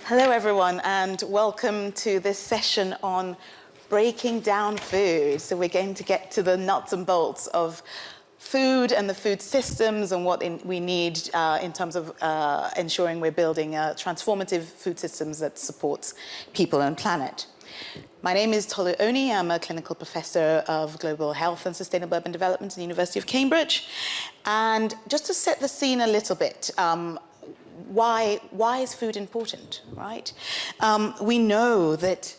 Hello, everyone, and welcome to this session on breaking down food. So we're going to get to the nuts and bolts of food and the food systems and what we need in terms of ensuring we're building transformative food systems that supports people and planet. My name is Tolu. I'm a clinical professor of global health and sustainable urban development at the University of Cambridge. And just to set the scene a little bit, why is food important, right? We know that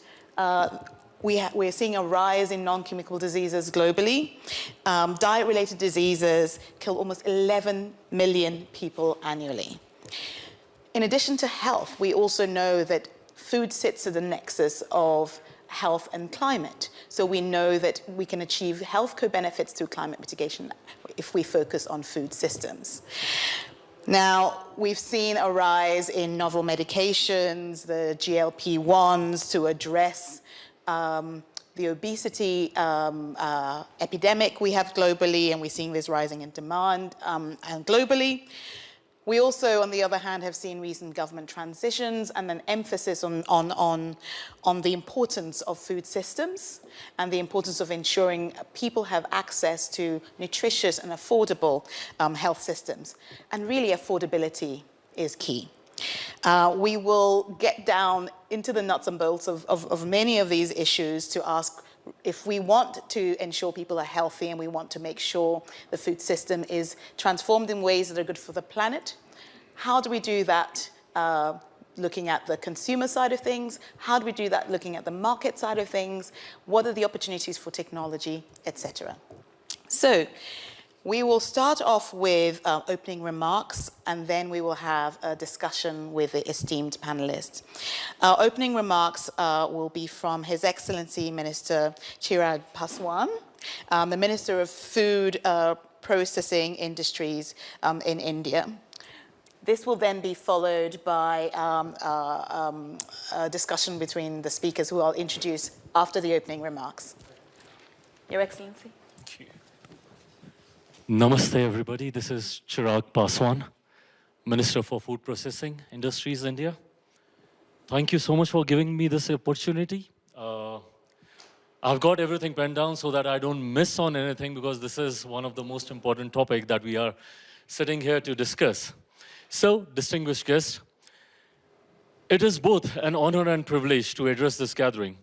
we're seeing a rise in non-communicable diseases globally. Diet-related diseases kill almost 11 million people annually. In addition to health, we also know that food sits at the nexus of health and climate. So we know that we can achieve health co-benefits through climate mitigation if we focus on food systems. Now, we've seen a rise in novel medications, the GLP-1s, to address the obesity epidemic we have globally, and we're seeing this rising in demand and globally. We also, on the other hand, have seen recent government transitions and an emphasis on the importance of food systems and the importance of ensuring people have access to nutritious and affordable health systems. And really, affordability is key. We will get down into the nuts and bolts of many of these issues to ask, if we want to ensure people are healthy and we want to make sure the food system is transformed in ways that are good for the planet, how do we do that looking at the consumer side of things? How do we do that looking at the market side of things? What are the opportunities for technology, etc.? So we will start off with opening remarks, and then we will have a discussion with the esteemed panelists. Our opening remarks will be from His Excellency Minister Chirag Paswan, the Minister of Food Processing Industries in India. This will then be followed by a discussion between the speakers, who I'll introduce after the opening remarks. Your Excellency. Thank you. Namaste, everybody. This is Chirag Paswan, Minister for Food Processing Industries, India. Thank you so much for giving me this opportunity. I've got everything penned down so that I don't miss on anything, because this is one of the most important topics that we are sitting here to discuss. So, distinguished guests, it is both an honor and privilege to address this gathering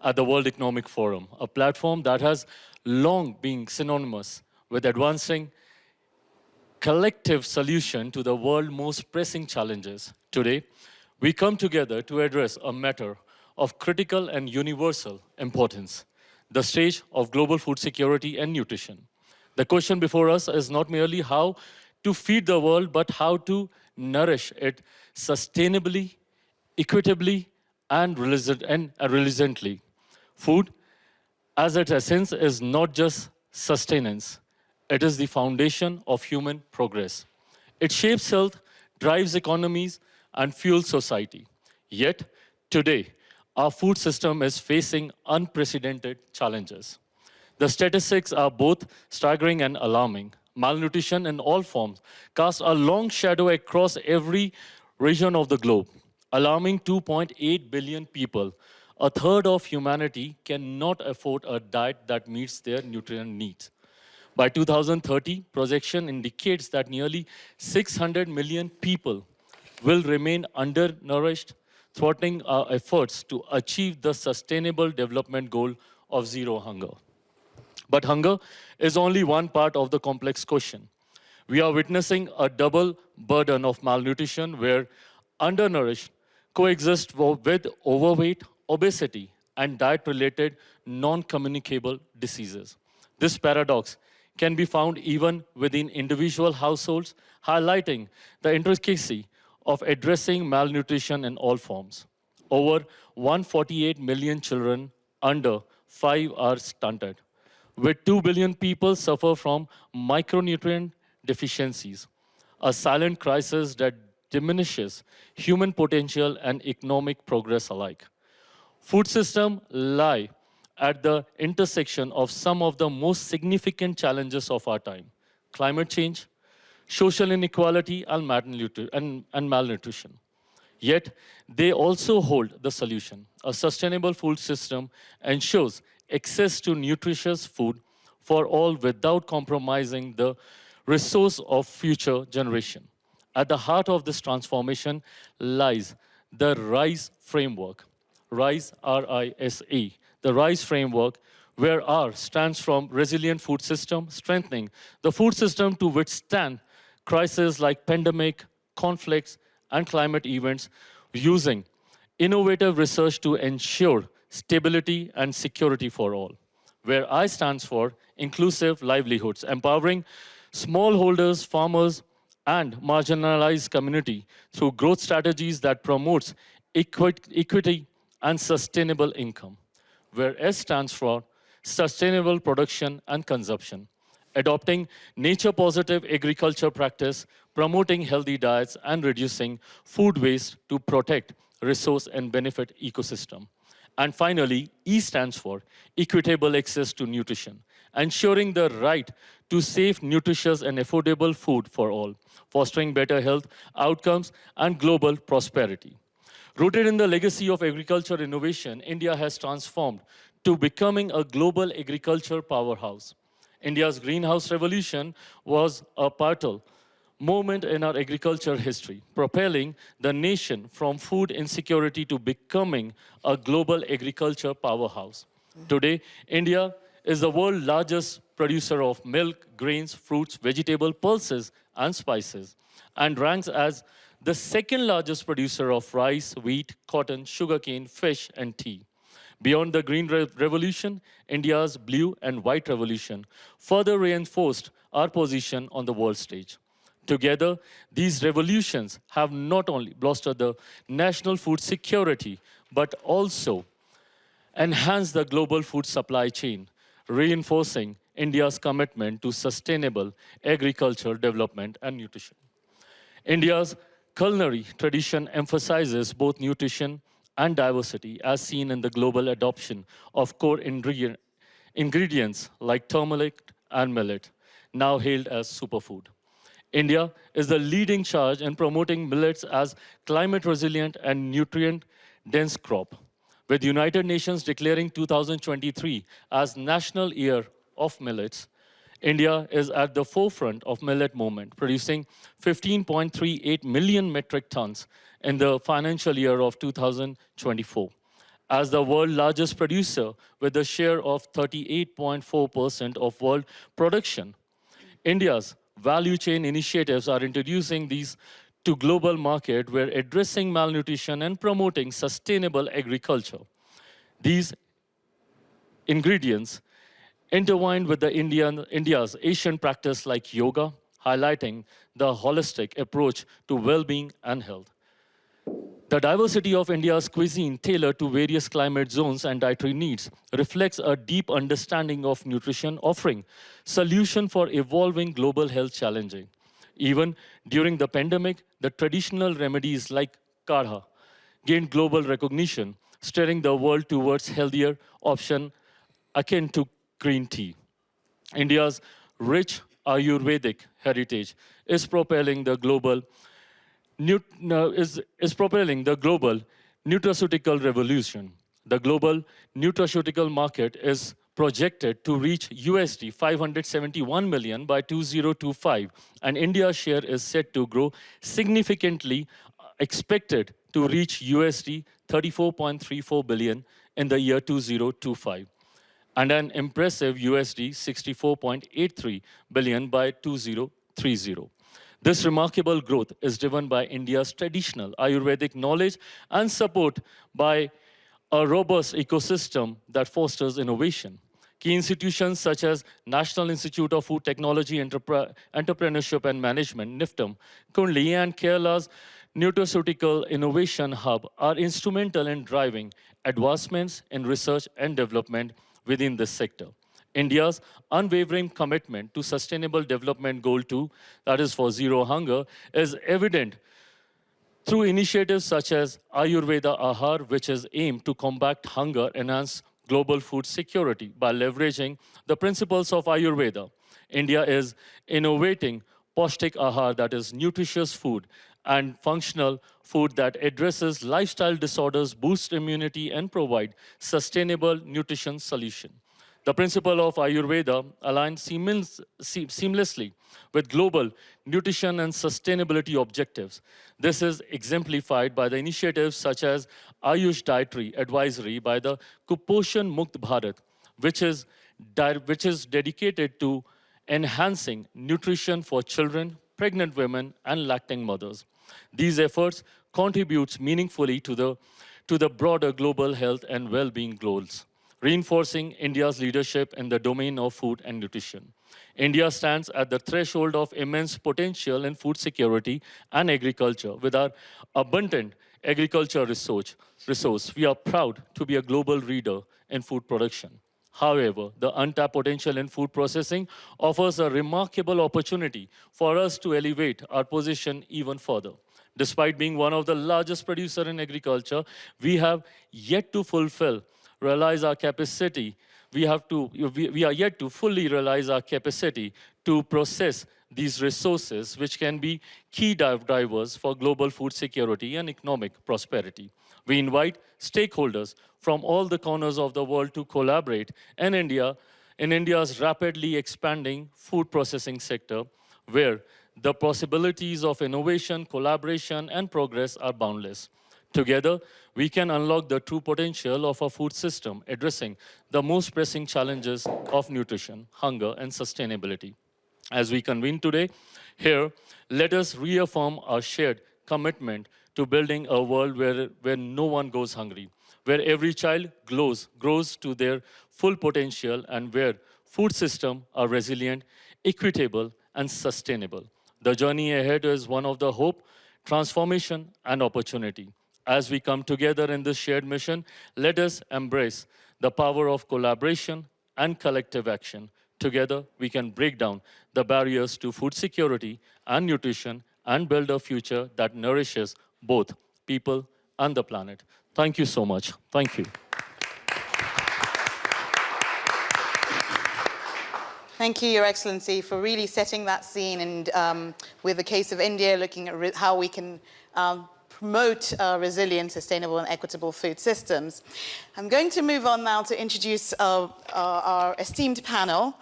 at the World Economic Forum, a platform that has long been synonymous with advancing collective solution to the world's most pressing challenges. Today, we come together to address a matter of critical and universal importance, the stage of global food security and nutrition. The question before us is not merely how to feed the world, but how to nourish it sustainably, equitably, and resiliently. Food, as its essence, is not just sustenance. It is the foundation of human progress. It shapes health, drives economies, and fuels society. Yet, today, our food system is facing unprecedented challenges. The statistics are both staggering and alarming. Malnutrition in all forms casts a long shadow across every region of the globe. Alarming 2.8 billion people, a third of humanity, cannot afford a diet that meets their nutrient needs. By 2030, projection indicates that nearly 600 million people will remain undernourished, thwarting our efforts to achieve the Sustainable Development Goal of zero hunger. But hunger is only one part of the complex question. We are witnessing a double burden of malnutrition, where undernourished coexist with overweight, obesity, and diet-related non-communicable diseases. This paradox can be found even within individual households, highlighting the intricacy of addressing malnutrition in all forms. Over 148 million children under 5 are stunted, with 2 billion people suffer from micronutrient deficiencies, a silent crisis that diminishes human potential and economic progress alike. Food systems lie at the intersection of some of the most significant challenges of our time: climate change, social inequality, and malnutrition. Yet, they also hold the solution. A sustainable food system ensures access to nutritious food for all without compromising the resource of future generation. At the heart of this transformation lies the RISE framework. RISE, R-I-S-E, the RISE framework, where R stands from resilient food system, strengthening the food system to withstand crises like pandemic, conflicts, and climate events, using innovative research to ensure stability and security for all. Where I stands for inclusive livelihoods, empowering smallholders, farmers, and marginalized community through growth strategies that promotes equity and sustainable income. Where S stands for sustainable production and consumption, adopting nature-positive agriculture practice, promoting healthy diets, and reducing food waste to protect resource and benefit ecosystem. And finally, E stands for equitable access to nutrition, ensuring the right to safe, nutritious, and affordable food for all, fostering better health outcomes and global prosperity. Rooted in the legacy of agriculture innovation, India has transformed to becoming a global agriculture powerhouse. India's greenhouse revolution was a pivotal moment in our agriculture history, propelling the nation from food insecurity to becoming a global agriculture powerhouse. Today, India is the world's largest producer of milk, grains, fruits, vegetables, pulses, and spices, and ranks as the second largest producer of rice, wheat, cotton, sugarcane, fish, and tea. Beyond the Green Revolution, India's Blue and White Revolution further reinforced our position on the world stage. Together, these revolutions have not only bolstered the national food security, but also enhanced the global food supply chain, reinforcing India's commitment to sustainable agriculture development and nutrition. India's culinary tradition emphasizes both nutrition and diversity, as seen in the global adoption of core ingredients like turmeric and millet, now hailed as superfood. India is the leading charge in promoting millets as climate resilient and nutrient dense crop, with United Nations declaring 2023 as National Year of Millets. India is at the forefront of millet movement, producing 15.38 million metric tons in the financial year of 2024. As the world's largest producer with a share of 38.4% of world production, India's value chain initiatives are introducing these to global market where addressing malnutrition and promoting sustainable agriculture. These ingredients intertwined with India's Asian practice like yoga, highlighting the holistic approach to well-being and health. The diversity of India's cuisine, tailored to various climate zones and dietary needs, reflects a deep understanding of nutrition, offering solutions for evolving global health challenges. Even during the pandemic, the traditional remedies like kadha gained global recognition, steering the world towards healthier options akin to green tea. India's rich Ayurvedic heritage is propelling the global nutraceutical revolution. The global nutraceutical market is projected to reach USD 571 million by 2025, and India's share is set to grow significantly, expected to reach USD 34.34 billion in the year 2025, and an impressive USD 64.83 billion by 2030. This remarkable growth is driven by India's traditional Ayurvedic knowledge and support by a robust ecosystem that fosters innovation. Key institutions such as National Institute of Food Technology, Entrepreneurship and Management, NIFTM, Kundli, and Kerala's Nutraceutical Innovation Hub are instrumental in driving advancements in research and development within this sector. India's unwavering commitment to Sustainable Development Goal 2, that is for zero hunger, is evident through initiatives such as Ayurveda Ahar, which is aimed to combat hunger, enhance global food security by leveraging the principles of Ayurveda. India is innovating Paushtik Ahar, that is nutritious food, and functional food that addresses lifestyle disorders, boosts immunity, and provide sustainable nutrition solution. The principle of Ayurveda aligns seamlessly with global nutrition and sustainability objectives. This is exemplified by the initiatives such as Ayush Dietary Advisory by the Kuposhan Mukt Bharat, which is dedicated to enhancing nutrition for children, pregnant women, and lactating mothers. These efforts contribute meaningfully to the broader global health and well-being goals, reinforcing India's leadership in the domain of food and nutrition. India stands at the threshold of immense potential in food security and agriculture. With our abundant agriculture resource, we are proud to be a global leader in food production. However, the untapped potential in food processing offers a remarkable opportunity for us to elevate our position even further. Despite being one of the largest producers in agriculture, we have yet to realize our capacity. We are yet to fully realize our capacity to process these resources, which can be key drivers for global food security and economic prosperity. We invite stakeholders from all the corners of the world to collaborate in India's rapidly expanding food processing sector, where the possibilities of innovation, collaboration, and progress are boundless. Together, we can unlock the true potential of our food system, addressing the most pressing challenges of nutrition, hunger, and sustainability. As we convene today, here, let us reaffirm our shared commitment to building a world where no one goes hungry, where every child grows to their full potential, and where food systems are resilient, equitable, and sustainable. The journey ahead is one of the hope, transformation, and opportunity. As we come together in this shared mission, let us embrace the power of collaboration and collective action. Together, we can break down the barriers to food security and nutrition and build a future that nourishes both people and the planet. Thank you so much. Thank you. Thank you, Your Excellency, for really setting that scene and with the case of India, looking at how we can promote resilient, sustainable, and equitable food systems. I'm going to move on now to introduce our esteemed panel.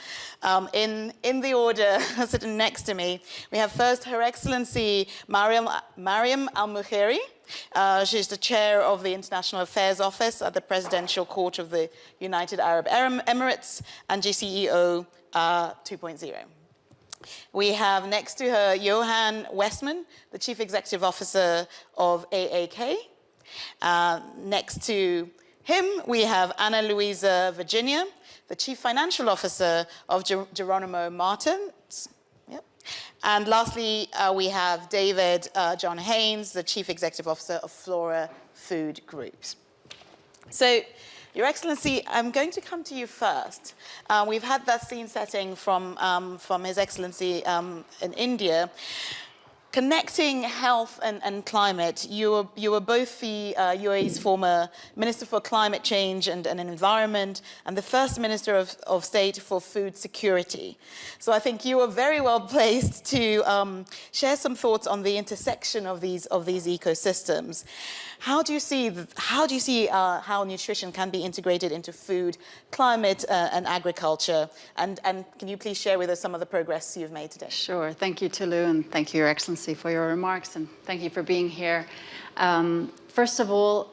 In the order sitting next to me, we have first Her Excellency Mariam AlMheiri. She's the chair of the International Affairs Office at the Presidential Court of the United Arab Emirates and GCEO 2.0. We have next to her Johan Westman, the Chief Executive Officer of AAK. Next to him, we have Luísa, Virgínia, the Chief Financial Officer of Geronimo Martins. Yep. And lastly, we have David John Haines, the Chief Executive Officer of Flora Food Groups. So, Your Excellency, I'm going to come to you first. We've had that scene setting from His Excellency in India. Connecting health and climate, you were both the UAE's former Minister for Climate Change and Environment and the First Minister of State for Food Security. So I think you are very well placed to share some thoughts on the intersection of these ecosystems. How do you see how nutrition can be integrated into food, climate, and agriculture? And can you please share with us some of the progress you've made today? Sure. Thank you, Tolu, and thank you, Your Excellency, for your remarks, and thank you for being here. First of all,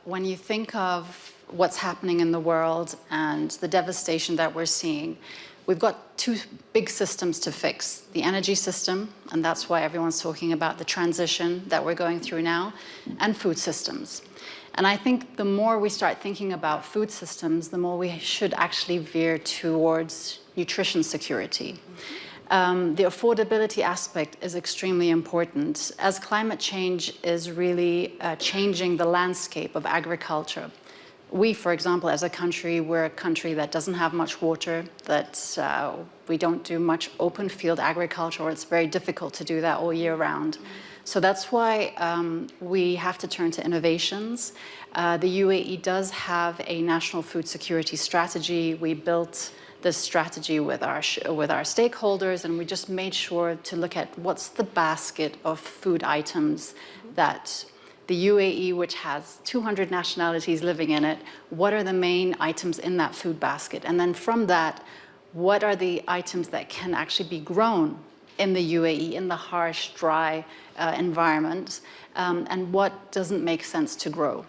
when you think of what's happening in the world and the devastation that we're seeing, we've got two big systems to fix. The energy system, and that's why everyone's talking about the transition that we're going through now, and food systems. And I think the more we start thinking about food systems, the more we should actually veer towards nutrition security. The affordability aspect is extremely important, as climate change is really changing the landscape of agriculture. We, for example, as a country, we're a country that doesn't have much water, that we don't do much open field agriculture, or it's very difficult to do that all year round. So that's why we have to turn to innovations. The UAE does have a national food security strategy. We built this strategy with our stakeholders, and we just made sure to look at what's the basket of food items that the UAE, which has 200 nationalities living in it, what are the main items in that food basket? And then from that, what are the items that can actually be grown in the UAE, in the harsh, dry environment, and what doesn't make sense to grow?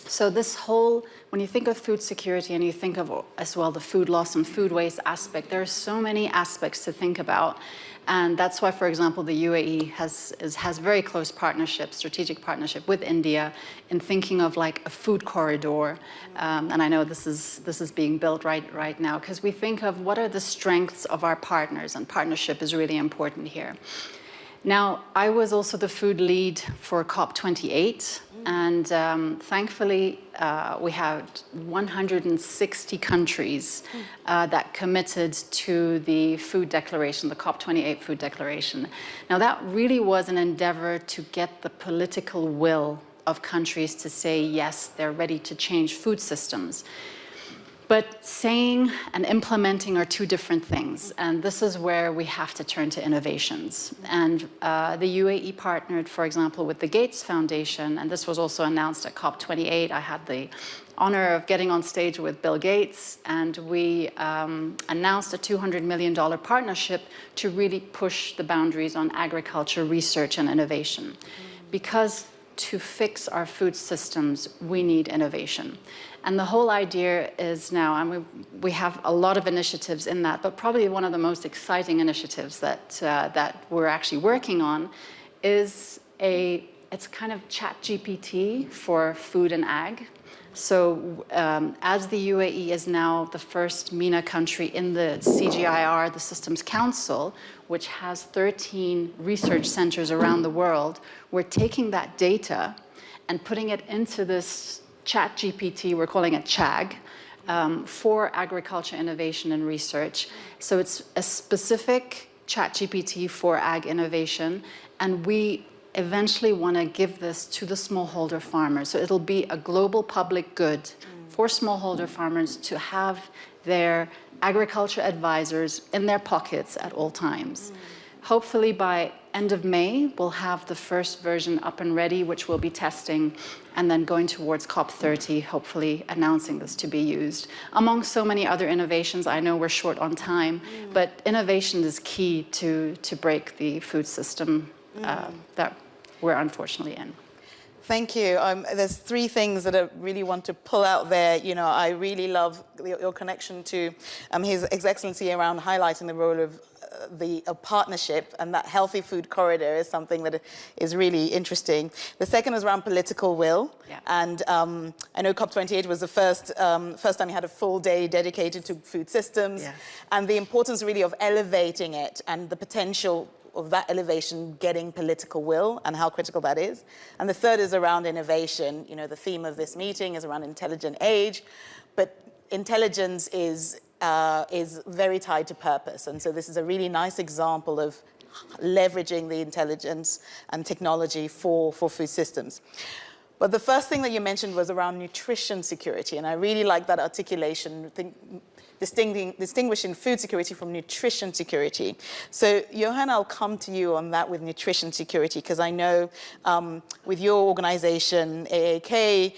So this whole, when you think of food security and you think of as well the food loss and food waste aspect, there are so many aspects to think about. And that's why, for example, the UAE has very close partnership, strategic partnership with India in thinking of like a food corridor. And I know this is being built right now, because we think of what are the strengths of our partners, and partnership is really important here. Now, I was also the food lead for COP28, and thankfully we had 160 countries that committed to the food declaration, the COP28 food declaration. Now, that really was an endeavor to get the political will of countries to say, yes, they're ready to change food systems. But saying and implementing are two different things, and this is where we have to turn to innovations. And the UAE partnered, for example, with the Gates Foundation, and this was also announced at COP28. I had the honor of getting on stage with Bill Gates, and we announced a $200 million partnership to really push the boundaries on agriculture, research, and innovation. Because to fix our food systems, we need innovation. And the whole idea is now, and we have a lot of initiatives in that, but probably one of the most exciting initiatives that we're actually working on is it's kind of ChatGPT for food and ag. So as the UAE is now the first MENA country in the CGIAR, the Systems Council, which has 13 research centers around the world, we're taking that data and putting it into this ChatGPT, we're calling it CHAG, for agriculture innovation and research. So it's a specific ChatGPT for ag innovation, and we eventually want to give this to the smallholder farmers. So it'll be a global public good for smallholder farmers to have their agriculture advisors in their pockets at all times. Hopefully by end of May, we'll have the first version up and ready, which we'll be testing, and then going towards COP30, hopefully announcing this to be used. Among so many other innovations, I know we're short on time, but innovation is key to break the food system that we're unfortunately in. Thank you. There's three things that I really want to pull out there. You know, I really love your connection to His Excellency around highlighting the role of a partnership, and that healthy food corridor is something that is really interesting. The second is around political will. Yeah. And I know COP28 was the first time you had a full day dedicated to food systems. Yeah. And the importance really of elevating it and the potential of that elevation getting political will and how critical that is. And the third is around innovation. You know, the theme of this meeting is around intelligent age, but intelligence is very tied to purpose. And so this is a really nice example of leveraging the intelligence and technology for food systems. But the first thing that you mentioned was around nutrition security, and I really like that articulation, distinguishing food security from nutrition security. So, Johan, I'll come to you on that with nutrition security, because I know with your organization, AAK,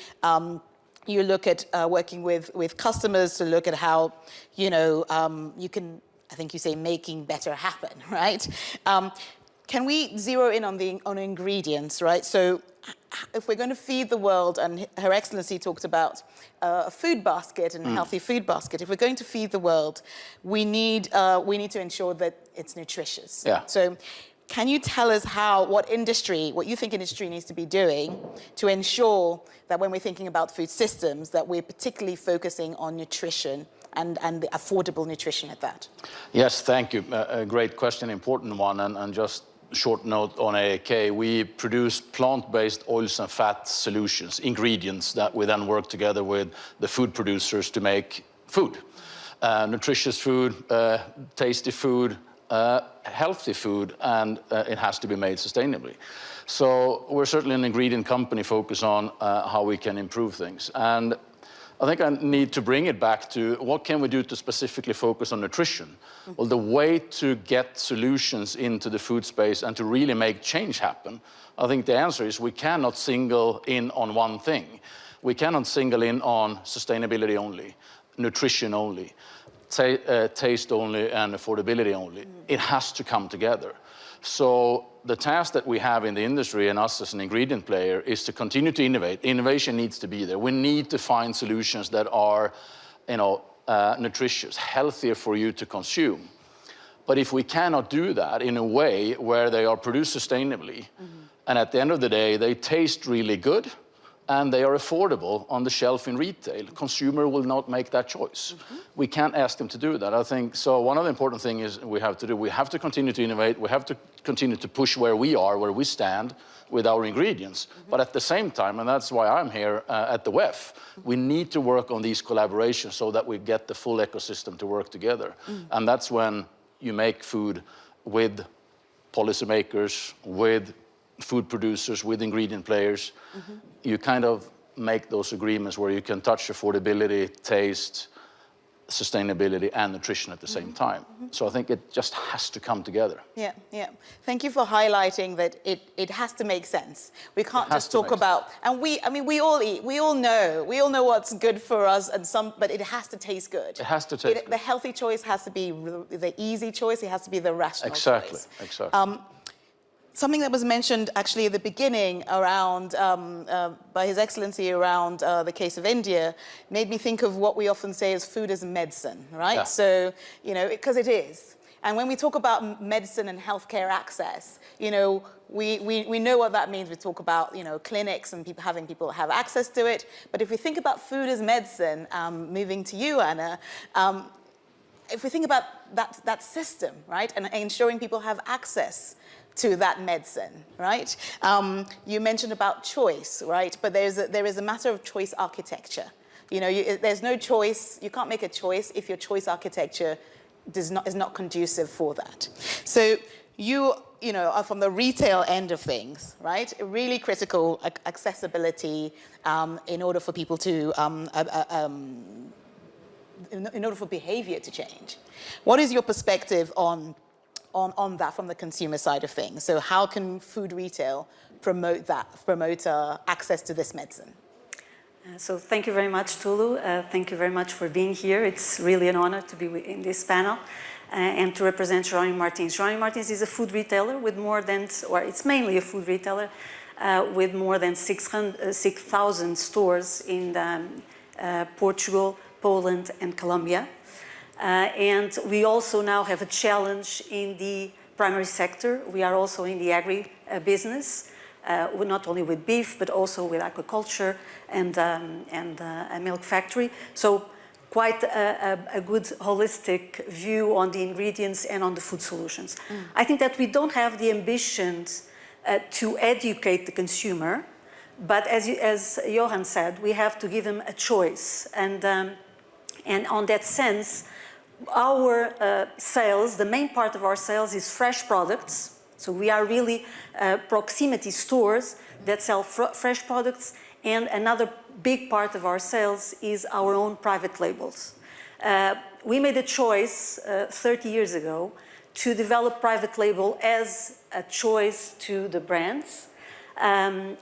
you look at working with customers to look at how, you know, you can, I think you say, making better happen, right? Can we zero in on ingredients, right? So if we're going to feed the world, and Her Excellency talked about a food basket and a healthy food basket. If we're going to feed the world, we need to ensure that it's nutritious. Yeah. So can you tell us what you think industry needs to be doing to ensure that when we're thinking about food systems, that we're particularly focusing on nutrition and the affordable nutrition at that? Yes, thank you. A great question, important one, and just short note on AAK, we produce plant-based oils and fat solutions, ingredients that we then work together with the food producers to make food. Nutritious food, tasty food, healthy food, and it has to be made sustainably. So we're certainly an ingredient company focused on how we can improve things. And I think I need to bring it back to what can we do to specifically focus on nutrition? Well, the way to get solutions into the food space and to really make change happen, I think the answer is we cannot single in on one thing. We cannot single in on sustainability only, nutrition only, taste only, and affordability only. It has to come together. So the task that we have in the industry and us as an ingredient player is to continue to innovate. Innovation needs to be there. We need to find solutions that are, nutritious, healthier for you to consume. But if we cannot do that in a way where they are produced sustainably, and at the end of the day, they taste really good, and they are affordable on the shelf in retail, consumer will not make that choice. We can't ask them to do that. I think, so one of the important things we have to do, we have to continue to innovate, we have to continue to push where we are, where we stand with our ingredients. But at the same time, and that's why I'm here at the WEF, we need to work on these collaborations so that we get the full ecosystem to work together. And that's when you make food with policymakers, with food producers, with ingredient players, you kind of make those agreements where you can touch affordability, taste, sustainability, and nutrition at the same time. So I think it just has to come together. Yeah, yeah. Thank you for highlighting that it has to make sense. We can't just talk about, and we all eat, we all know what's good for us, but it has to taste good. It has to taste good. The healthy choice has to be the easy choice, it has to be the rational choice. Exactly. Something that was mentioned actually at the beginning around, by His Excellency around the case of India made me think of what we often say is food as medicine, right? Yeah. So, because it is. And when we talk about medicine and healthcare access, we know what that means. We talk about, clinics and having people have access to it. But if we think about food as medicine, moving to you, Anna, if we think about that system, right, and ensuring people have access to that medicine, right? You mentioned about choice, right? But there is a matter of choice architecture. There's no choice. You can't make a choice if your choice architecture is not conducive for that. So you are from the retail end of things, right? Really critical accessibility in order for people to in order for behavior to change. What is your perspective on that from the consumer side of things? So how can food retail promote access to this medicine? So thank you very much, Tolu. Thank you very much for being here. It's really an honor to be in this panel and to represent Jean Martins. Jean Martins is a food retailer with more than, or it's mainly a food retailer with more than 6,000 stores in Portugal, Poland, and Colombia. And we also now have a challenge in the primary sector. We are also in the agri-business, not only with beef, but also with aquaculture and a milk factory. So quite a good holistic view on the ingredients and on the food solutions. I think that we don't have the ambitions to educate the consumer, but as Johan said, we have to give him a choice. And on that sense, our sales, the main part of our sales is fresh products. So we are really proximity stores that sell fresh products, and another big part of our sales is our own private labels. We made a choice 30 years ago to develop private label as a choice to the brands and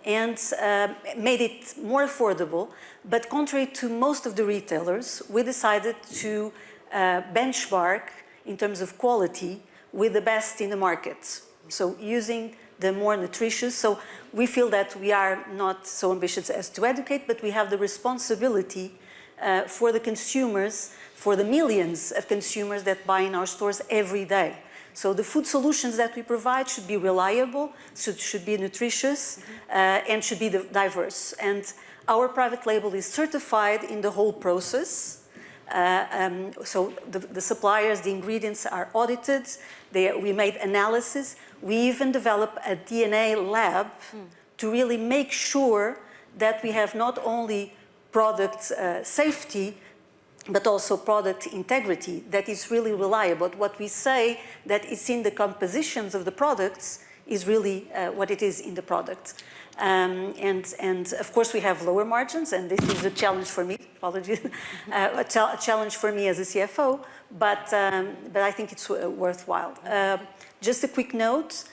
made it more affordable. But contrary to most of the retailers, we decided to benchmark in terms of quality with the best in the market. So using the more nutritious. So we feel that we are not so ambitious as to educate, but we have the responsibility for the consumers, for the millions of consumers that buy in our stores every day. So the food solutions that we provide should be reliable, should be nutritious, and should be diverse. And our private label is certified in the whole process. So the suppliers, the ingredients are audited. We made analysis. We even developed a DNA lab to really make sure that we have not only product safety, but also product integrity that is really reliable. What we say that is in the compositions of the products is really what it is in the product. And of course we have lower margins, and this is a challenge for me, apologies, a challenge for me as a CFO, but I think it's worthwhile. Just a quick note,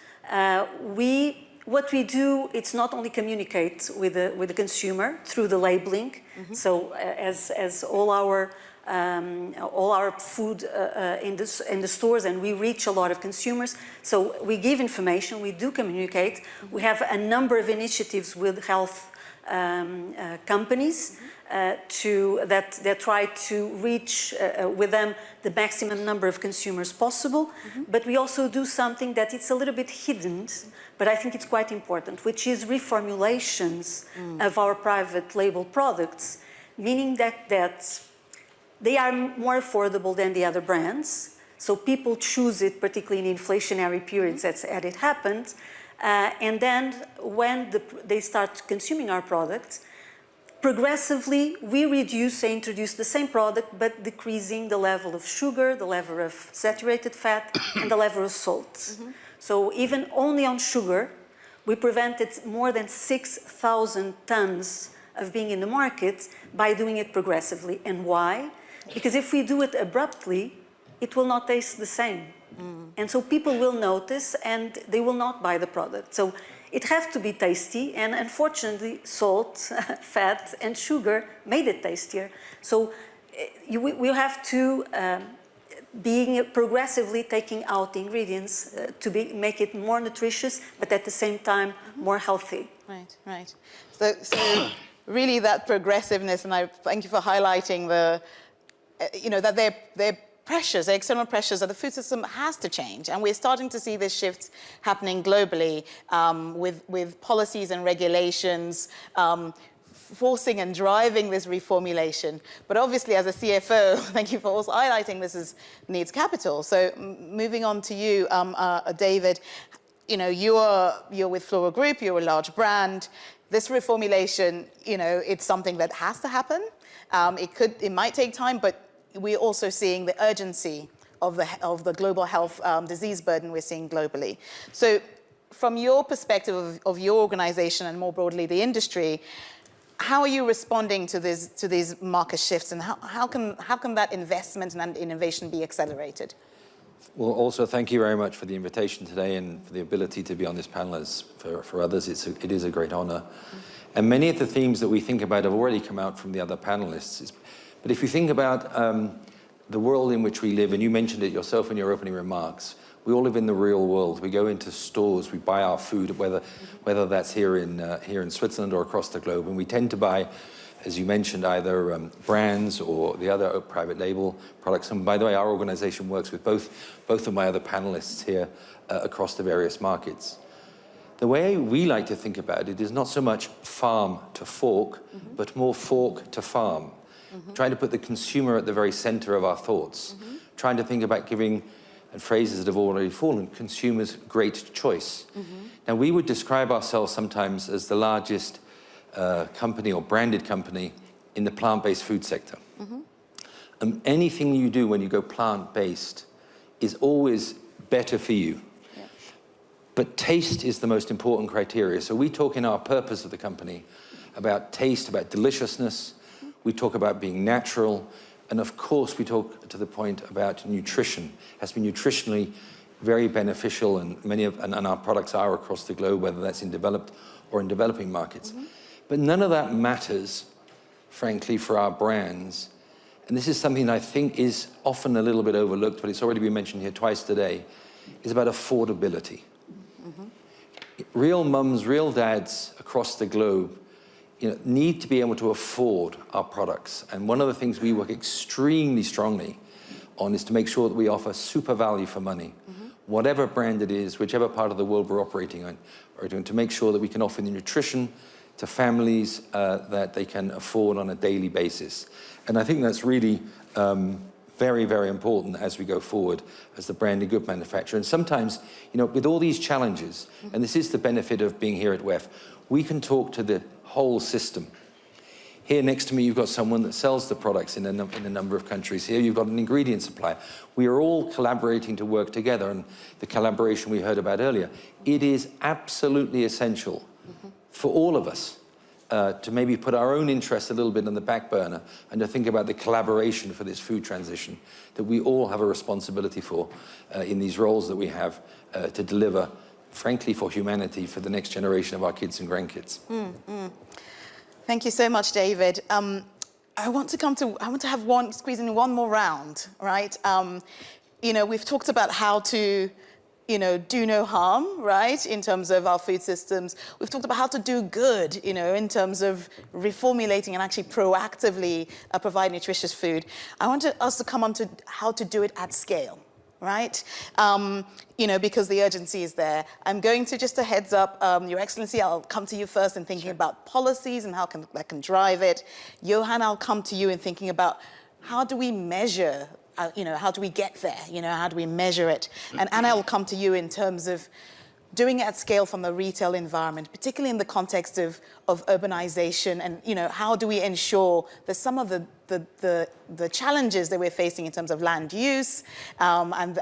what we do, it's not only communicate with the consumer through the labeling, so as all our food in the stores, and we reach a lot of consumers. So we give information, we do communicate. We have a number of initiatives with health companies that try to reach with them the maximum number of consumers possible. But we also do something that it's a little bit hidden, but I think it's quite important, which is reformulations of our private label products, meaning that they are more affordable than the other brands, so people choose it, particularly in inflationary periods, as it happened. And then when they start consuming our product, progressively we introduce the same product, but decreasing the level of sugar, the level of saturated fat, and the level of salt. So even only on sugar, we prevented more than 6,000 tons of being in the market by doing it progressively. And why? Because if we do it abruptly, it will not taste the same. And so people will notice and they will not buy the product. So it has to be tasty, and unfortunately salt, fat and sugar made it tastier. So we have to being progressively taking out the ingredients to make it more nutritious, but at the same time more healthy. Right. So really that progressiveness, and I thank you for highlighting that they're pressures, the external pressures that the food system has to change. And we're starting to see this shift happening globally with policies and regulations forcing and driving this reformulation. But obviously, as a CFO, thank you for also highlighting this needs capital. So moving on to you, David, you're with Flora Group, you're a large brand. This reformulation, it's something that has to happen. It might take time, but we're also seeing the urgency of the global health disease burden we're seeing globally. So from your perspective of your organization and more broadly the industry, how are you responding to these market shifts, and how can that investment and innovation be accelerated? Well, also thank you very much for the invitation today and for the ability to be on this panel. As for others, it is a great honor. And many of the themes that we think about have already come out from the other panelists. But if you think about the world in which we live, and you mentioned it yourself in your opening remarks, we all live in the real world. We go into stores, we buy our food, whether that's here in Switzerland or across the globe, and we tend to buy, as you mentioned, either brands or the other private label products. And by the way, our organization works with both of my other panelists here across the various markets. The way we like to think about it is not so much farm to fork, but more fork to farm. Trying to put the consumer at the very center of our thoughts. Trying to think about giving, and phrases that have already fallen, consumers great choice. Now, we would describe ourselves sometimes as the largest company or branded company in the plant-based food sector. Anything you do when you go plant-based is always better for you. But taste is the most important criteria. So we talk in our purpose of the company about taste, about deliciousness. We talk about being natural. And of course, we talk to the point about nutrition. It has to be nutritionally very beneficial, and and our products are across the globe, whether that's in developed or in developing markets. But none of that matters, frankly, for our brands. And this is something I think is often a little bit overlooked, but it's already been mentioned here twice today, is about affordability. Real mums, real dads across the globe need to be able to afford our products. And one of the things we work extremely strongly on is to make sure that we offer super value for money, whatever brand it is, whichever part of the world we're operating on, or to make sure that we can offer the nutrition to families that they can afford on a daily basis. And I think that's really very, very important as we go forward as the branded good manufacturer. And sometimes, with all these challenges, and this is the benefit of being here at WEF, we can talk to the whole system. Here next to me, you've got someone that sells the products in a number of countries. Here you've got an ingredient supplier. We are all collaborating to work together, and the collaboration we heard about earlier, it is absolutely essential for all of us to maybe put our own interests a little bit on the back burner and to think about the collaboration for this food transition that we all have a responsibility for in these roles that we have to deliver, frankly, for humanity, for the next generation of our kids and grandkids. Thank you so much, David. I want to have squeeze in one more round, right? You know, we've talked about how to, you know, do no harm, right, in terms of our food systems. We've talked about how to do good, you know, in terms of reformulating and actually proactively provide nutritious food. I want us to come on to how to do it at scale, right? You know, because the urgency is there. I'm going to, just a heads up, Your Excellency, I'll come to you first in thinking about policies and how that can drive it. Johan, I'll come to you in thinking about how do we measure, you know, how do we get there? You know, how do we measure it? And Anna will come to you in terms of doing it at scale from the retail environment, particularly in the context of urbanization, and, you know, how do we ensure that some of the challenges that we're facing in terms of land use and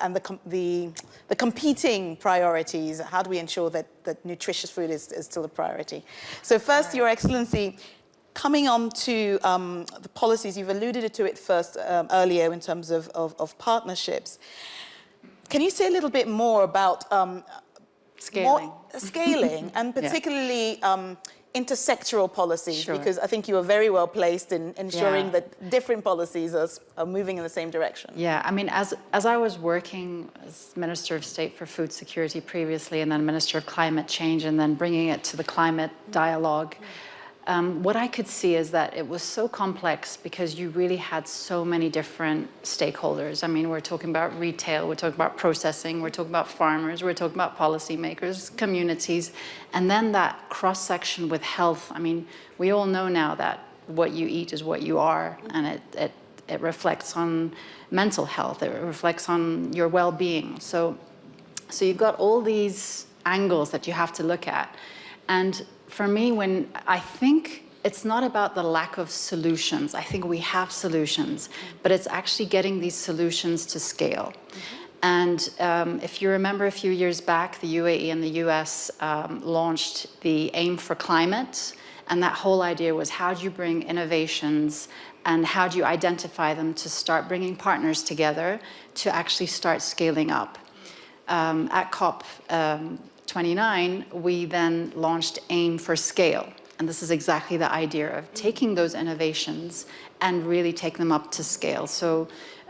the competing priorities, how do we ensure that nutritious food is still a priority? So first, Your Excellency, coming on to the policies, you've alluded to it first earlier in terms of partnerships. Can you say a little bit more about scaling and particularly intersectoral policies? Sure. Because I think you are very well placed in ensuring that different policies are moving in the same direction. Yeah, I mean, as I was working as Minister of State for Food Security previously, and then Minister of Climate Change, and then bringing it to the climate dialogue, what I could see is that it was so complex because you really had so many different stakeholders. I mean, we're talking about retail, we're talking about processing, we're talking about farmers, we're talking about policymakers, communities, and then that cross-section with health. I mean, we all know now that what you eat is what you are, and it reflects on mental health, it reflects on your well-being. So you've got all these angles that you have to look at. And for me, when I think it's not about the lack of solutions. I think we have solutions, but it's actually getting these solutions to scale. And if you remember a few years back, the UAE and the US launched the Aim for Climate. And that whole idea was, how do you bring innovations and how do you identify them to start bringing partners together to actually start scaling up? At COP 29, we then launched Aim for Scale. And this is exactly the idea of taking those innovations and really take them up to scale. So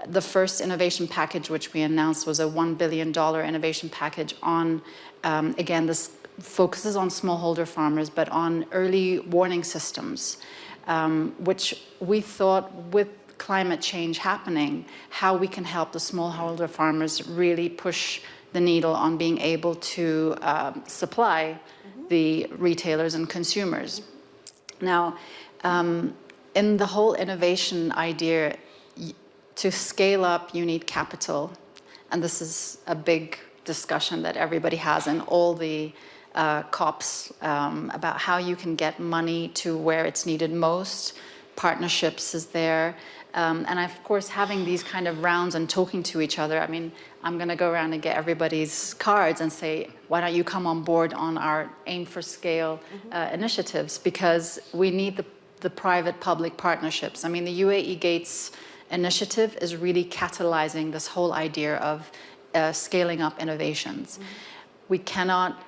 the first innovation package, which we announced, was a $1 billion innovation package on, again, this focuses on smallholder farmers, but on early warning systems, which we thought with climate change happening, how we can help the smallholder farmers really push the needle on being able to supply the retailers and consumers. Now, in the whole innovation idea, to scale up, you need capital. And this is a big discussion that everybody has in all the COPs about how you can get money to where it's needed most. Partnerships is there. And of course, having these kind of rounds and talking to each other. I mean, I'm going to go around and get everybody's cards and say, why don't you come on board on our Aim for Scale initiatives? Because we need the private-public partnerships. I mean, the UAE Gates initiative is really catalyzing this whole idea of scaling up innovations. We cannot,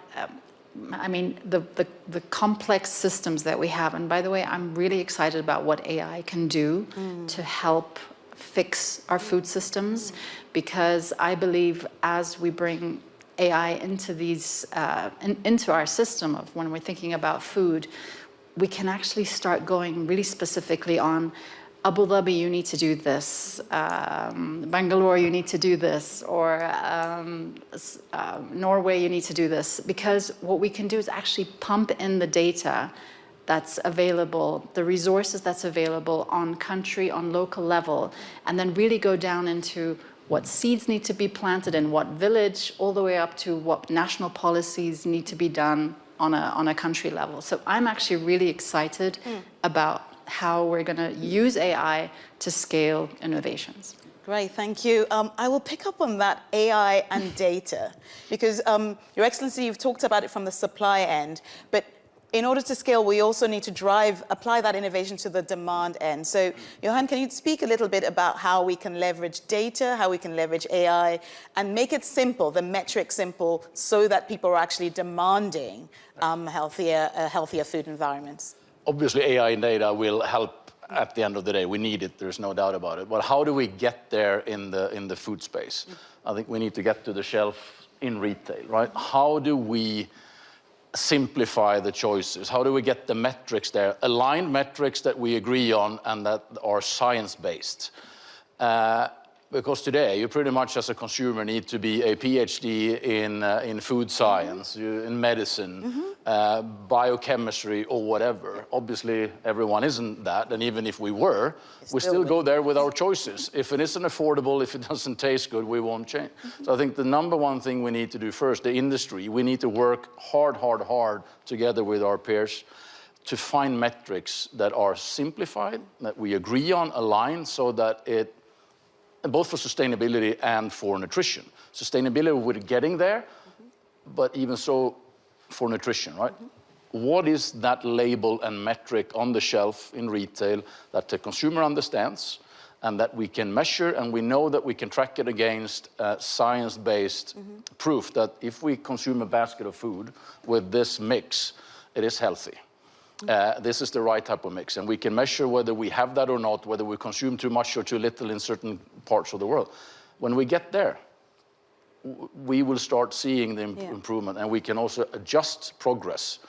I mean, the complex systems that we have, and by the way, I'm really excited about what AI can do to help fix our food systems, because I believe as we bring AI into these, into our system of when we're thinking about food, we can actually start going really specifically on Abu Dhabi, you need to do this. Bangalore, you need to do this. Or Norway, you need to do this. Because what we can do is actually pump in the data that's available, the resources that's available on country, on local level, and then really go down into what seeds need to be planted in what village, all the way up to what national policies need to be done on a country level. So I'm actually really excited about how we're going to use AI to scale innovations. Great, thank you. I will pick up on that AI and data, because Your Excellency, you've talked about it from the supply end, but in order to scale, we also need to apply that innovation to the demand end. So, Johan, can you speak a little bit about how we can leverage data, how we can leverage AI, and make it simple, the metric simple, so that people are actually demanding healthier food environments? Obviously, AI and data will help at the end of the day. We need it, there's no doubt about it. But how do we get there in the food space? I think we need to get to the shelf in retail, right? How do we simplify the choices? How do we get the metrics there? Aligned metrics that we agree on and that are science-based. Because today, you pretty much as a consumer need to be a PhD in food science, in medicine, biochemistry, or whatever. Obviously, everyone isn't that, and even if we were, we still go there with our choices. If it isn't affordable, if it doesn't taste good, we won't change. So I think the number one thing we need to do first, the industry, we need to work hard together with our peers to find metrics that are simplified, that we agree on, aligned, so that it both for sustainability and for nutrition. Sustainability, we're getting there, but even so for nutrition, right? What is that label and metric on the shelf in retail that the consumer understands and that we can measure, and we know that we can track it against science-based proof that if we consume a basket of food with this mix, it is healthy. This is the right type of mix, and we can measure whether we have that or not, whether we consume too much or too little in certain parts of the world. When we get there, we will start seeing the improvement, and we can also adjust progress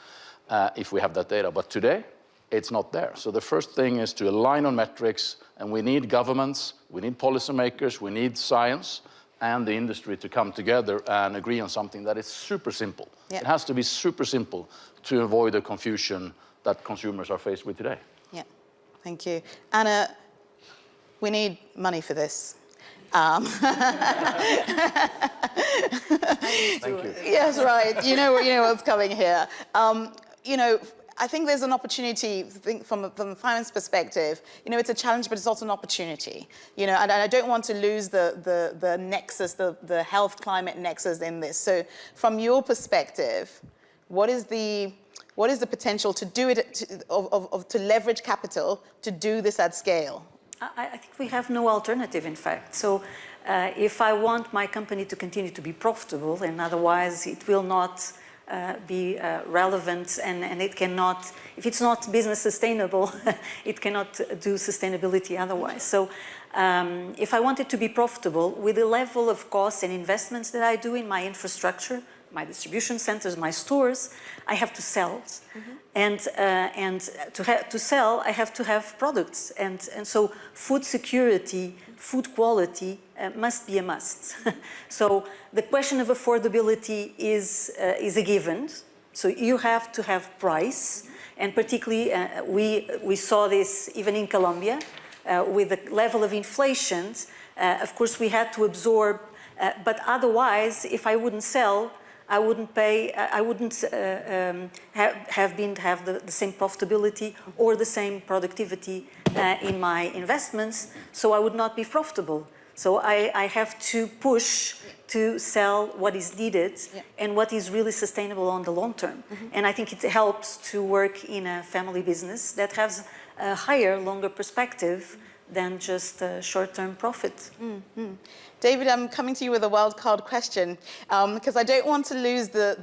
if we have that data. But today, it's not there. So the first thing is to align on metrics, and we need governments, we need policymakers, we need science, and the industry to come together and agree on something that is super simple. It has to be super simple to avoid the confusion that consumers are faced with today. Yeah, thank you. Anna, we need money for this. Thank you. Yes, right. You know what's coming here. I think there's an opportunity, from the finance perspective, it's a challenge, but it's also an opportunity. And I don't want to lose the nexus, the health climate nexus in this. So from your perspective, what is the potential to do it, to leverage capital to do this at scale? I think we have no alternative, in fact. So if I want my company to continue to be profitable, and otherwise it will not be relevant, and it cannot, if it's not business sustainable, it cannot do sustainability otherwise. So if I want it to be profitable, with the level of costs and investments that I do in my infrastructure, my distribution centers, my stores, I have to sell. And to sell, I have to have products. And so food security, food quality must be a must. So the question of affordability is a given. So you have to have price. And particularly, we saw this even in Colombia, with the level of inflation. Of course, we had to absorb, but otherwise, if I wouldn't sell, I wouldn't pay, I wouldn't have the same profitability or the same productivity in my investments, so I would not be profitable. So I have to push to sell what is needed and what is really sustainable on the long term. And I think it helps to work in a family business that has a higher, longer perspective than just short-term profit. David, I'm coming to you with a wild card question, because I don't want to lose the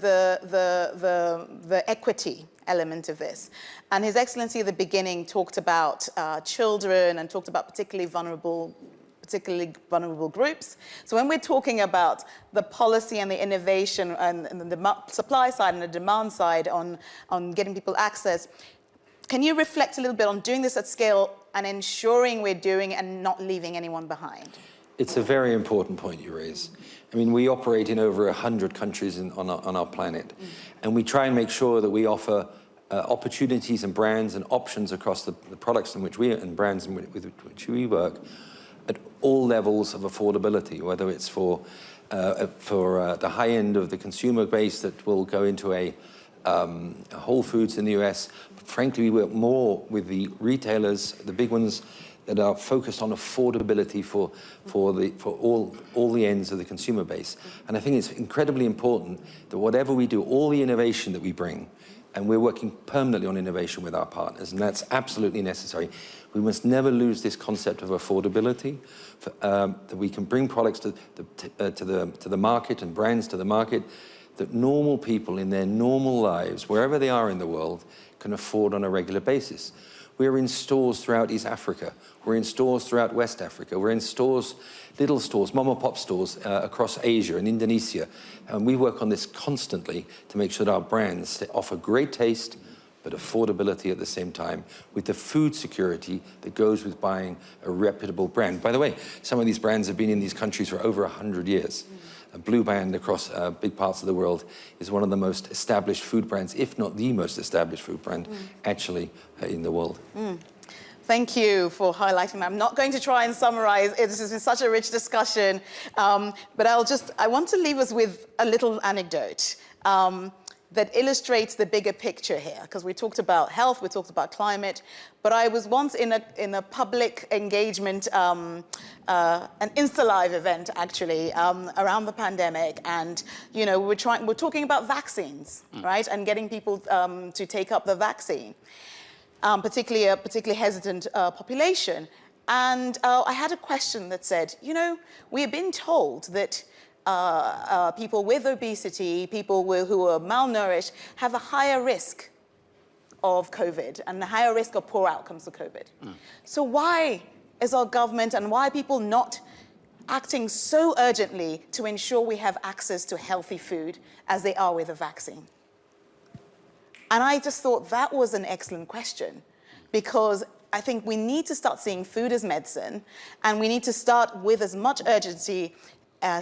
equity element of this. And His Excellency at the beginning talked about children and talked about particularly vulnerable groups. So when we're talking about the policy and the innovation and the supply side and the demand side on getting people access, can you reflect a little bit on doing this at scale and ensuring we're doing and not leaving anyone behind? It's a very important point you raise. I mean, we operate in over 100 countries on our planet, and we try and make sure that we offer opportunities and brands and options across the products in which and brands with which we work at all levels of affordability, whether it's for the high end of the consumer base that will go into a Whole Foods in the US. Frankly, we work more with the retailers, the big ones, that are focused on affordability for all the ends of the consumer base. And I think it's incredibly important that whatever we do, all the innovation that we bring, and we're working permanently on innovation with our partners, and that's absolutely necessary. We must never lose this concept of affordability, that we can bring products to the market and brands to the market that normal people in their normal lives, wherever they are in the world, can afford on a regular basis. We're in stores throughout East Africa. We're in stores throughout West Africa. We're in stores, little stores, mom and pop stores across Asia and Indonesia. And we work on this constantly to make sure that our brands offer great taste, but affordability at the same time, with the food security that goes with buying a reputable brand. By the way, some of these brands have been in these countries for over 100 years. Blue Band across big parts of the world is one of the most established food brands, if not the most established food brand, actually, in the world. Thank you for highlighting that. I'm not going to try and summarize. This has been such a rich discussion, but I want to leave us with a little anecdote that illustrates the bigger picture here, because we talked about health, we talked about climate, but I was once in a public engagement, an Insta-Live event actually, around the pandemic, and we're talking about vaccines, right, and getting people to take up the vaccine, particularly a particularly hesitant population. And I had a question that said, we have been told that people with obesity, people who are malnourished, have a higher risk of COVID and a higher risk of poor outcomes of COVID. So why is our government and why are people not acting so urgently to ensure we have access to healthy food as they are with a vaccine? And I just thought that was an excellent question, because I think we need to start seeing food as medicine, and we need to start with as much urgency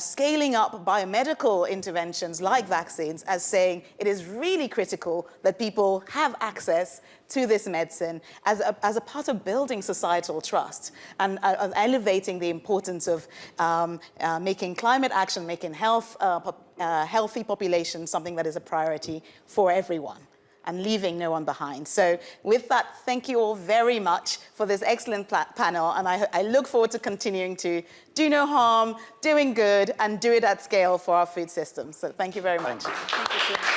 scaling up biomedical interventions like vaccines, as saying it is really critical that people have access to this medicine as a part of building societal trust and of elevating the importance of making climate action, making healthy populations something that is a priority for everyone, and leaving no one behind. So with that, thank you all very much for this excellent panel, and I look forward to continuing to do no harm, doing good, and do it at scale for our food systems. So thank you very much. Thank you.